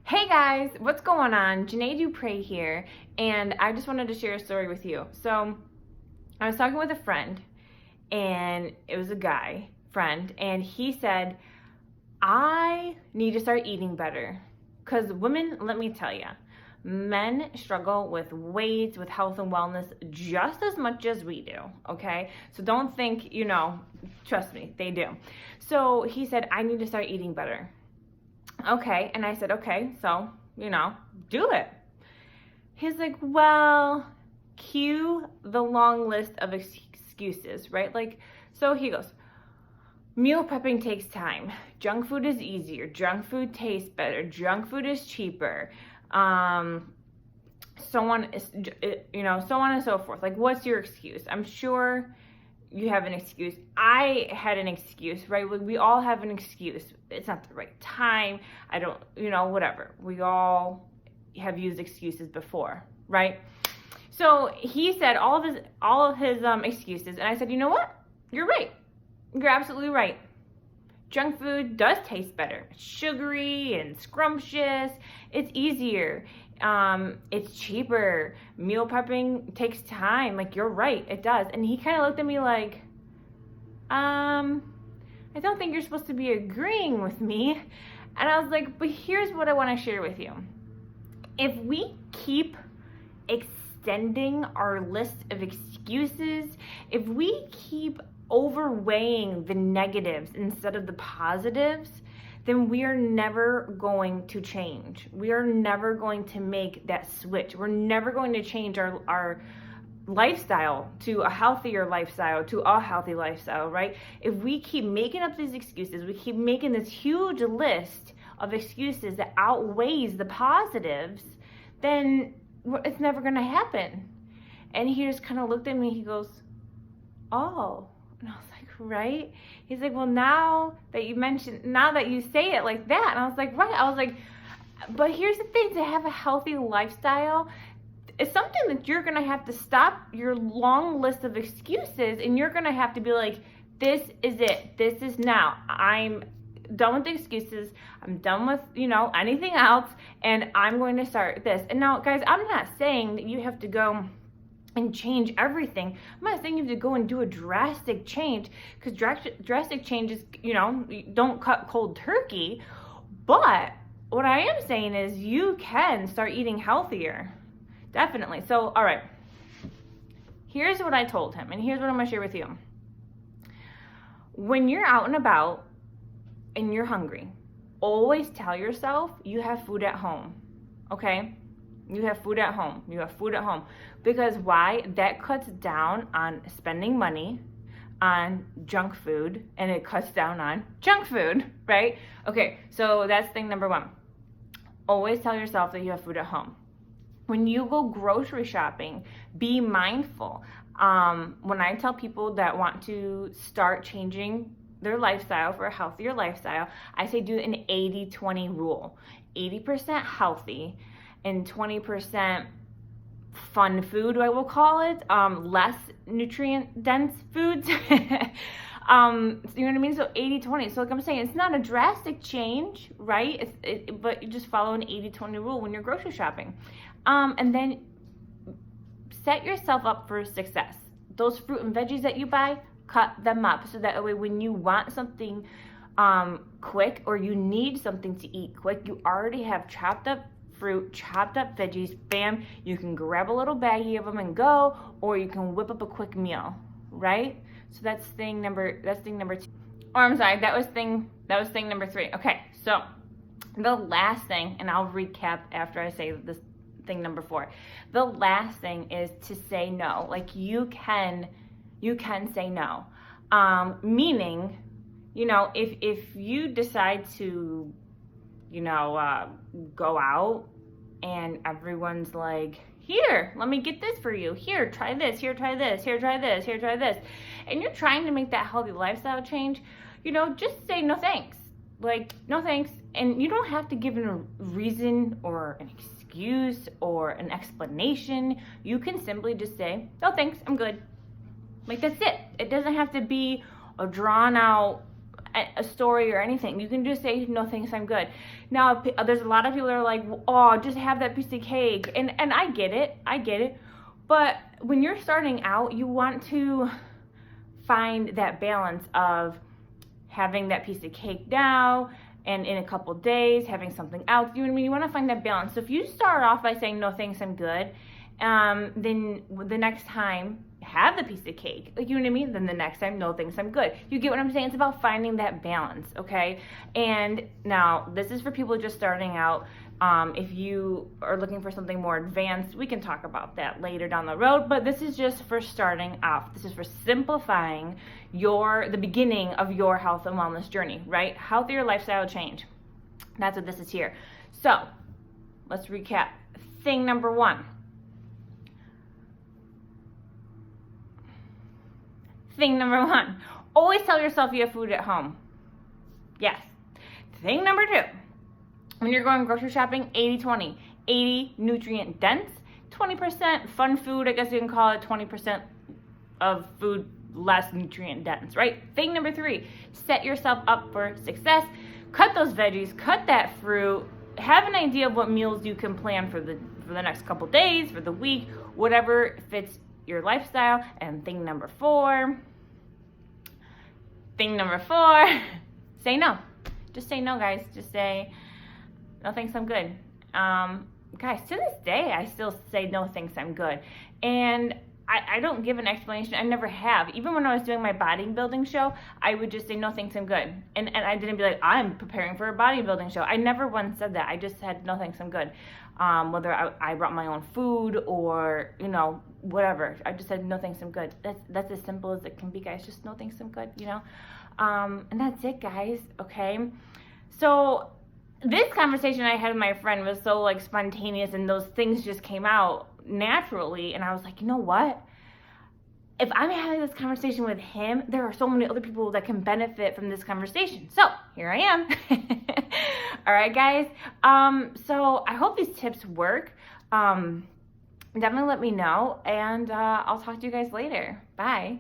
Hey guys, what's going on? Janae Dupre here, and I just wanted to share a story with you. So, I was talking with a friend, and it was a guy friend, and he said, I need to start eating better. Because women, let me tell you, men struggle with weight, with health and wellness just as much as we do, okay? So don't think, trust me, they do. So he said, I need to start eating better. Okay, and I said, okay, so, do it. He's like, well, cue the long list of excuses, right? So he goes, meal prepping takes time. Junk food is easier. Junk food tastes better. Junk food is cheaper. So on, so on and so forth. Like, what's your excuse? I'm sure you have an excuse. I had an excuse, right? We all have an excuse. It's not the right time. I don't, whatever. We all have used excuses before, right? So he said all of his excuses, and I said, you know what? You're right. You're absolutely right. Junk food does taste better. It's sugary and scrumptious. It's easier. It's cheaper. Meal prepping takes time. Like, you're right, it does. And he kind of looked at me like, I don't think you're supposed to be agreeing with me. And I was like, but here's what I want to share with you. If we keep extending our list of excuses, if we keep overweighing the negatives instead of the positives, then we are never going to change. We are never going to make that switch. We're never going to change our lifestyle to a healthier lifestyle, to a healthy lifestyle, right? If we keep making up these excuses, we keep making this huge list of excuses that outweighs the positives, then it's never going to happen. And he just kind of looked at me, he goes, oh. And I was like, right? He's like, well, now that you say it like that. And I was like, right. I was like, but here's the thing, to have a healthy lifestyle, it's something that you're going to have to stop your long list of excuses, and you're going to have to be like, this is it. This is now. I'm done with the excuses. I'm done with, anything else, and I'm going to start this. And now, guys, I'm not saying that you have to go and change everything. I'm not saying you have to go and do a drastic change, because drastic changes, don't cut cold turkey. But what I am saying is you can start eating healthier. Definitely. So, all right. Here's what I told him, and here's what I'm going to share with you. When you're out and about and you're hungry, always tell yourself you have food at home. Okay? You have food at home. You have food at home. Because why? That cuts down on spending money on junk food, and it cuts down on junk food, right? Okay, so that's thing number one. Always tell yourself that you have food at home. When you go grocery shopping, be mindful. When I tell people that want to start changing their lifestyle for a healthier lifestyle, I say do an 80-20 rule. 80% healthy and 20% fun food, I will call it, less nutrient dense foods. You know what I mean? So 80-20. So like I'm saying, it's not a drastic change, right? But you just follow an 80-20 rule when you're grocery shopping. And then set yourself up for success. Those fruit and veggies that you buy, cut them up, so that way when you want something quick, or you need something to eat quick, you already have chopped up fruit, chopped up veggies, bam, you can grab a little baggie of them and go, or you can whip up a quick meal, right? So that's thing number 2. Or I'm sorry, that was thing number 3. Okay, so the last thing, and I'll recap after I say this thing number 4. The last thing is to say no. Like, you can say no. Meaning, if you decide to go out and everyone's like, here, let me get this for you. Here, try this. Here, try this. Here, try this. Here, try this. And you're trying to make that healthy lifestyle change, just say no thanks. Like, no thanks. And you don't have to give a reason or an excuse or an explanation. You can simply just say, no thanks, I'm good. Like, that's it. It doesn't have to be a drawn out a story or anything. You can just say, no thanks, I'm good. Now, there's a lot of people that are like, oh, just have that piece of cake. And I get it. But when you're starting out, you want to find that balance of having that piece of cake now, and in a couple days having something else. You know what I mean? You want to find that balance. So if you start off by saying, no thanks, I'm good, then the next time have the piece of cake, like, you know what I mean? Then the next time, no thanks, I'm good. You get what I'm saying? It's about finding that balance, okay? And now this is for people just starting out. If you are looking for something more advanced, we can talk about that later down the road, but this is just for starting off. This is for simplifying the beginning of your health and wellness journey, right? Healthier lifestyle change. That's what this is here. So let's recap. Thing number one. Always tell yourself you have food at home. Yes. Thing number two. When you're going grocery shopping, 80-20. 80 nutrient dense, 20% fun food, I guess you can call it, 20% of food less nutrient dense, right? Thing number three, set yourself up for success. Cut those veggies, cut that fruit, have an idea of what meals you can plan for the next couple days, for the week, whatever fits your lifestyle. And thing number four, say no. Just say no, guys. Just say, no thanks, I'm good. Guys, to this day, I still say no thanks, I'm good. And I don't give an explanation. I never have. Even when I was doing my bodybuilding show, I would just say no thanks, I'm good. And I didn't be like, I'm preparing for a bodybuilding show. I never once said that. I just said no thanks, I'm good. Whether I brought my own food or, you know, whatever. I just said no thanks, I'm good. That's as simple as it can be, guys. Just no thanks, I'm good, you know. And that's it, guys. Okay. So this conversation I had with my friend was so like spontaneous, and those things just came out naturally, and I was like, you know what? If I'm having this conversation with him, there are so many other people that can benefit from this conversation. So here I am. All right, guys. So I hope these tips work. Definitely let me know, and I'll talk to you guys later. Bye.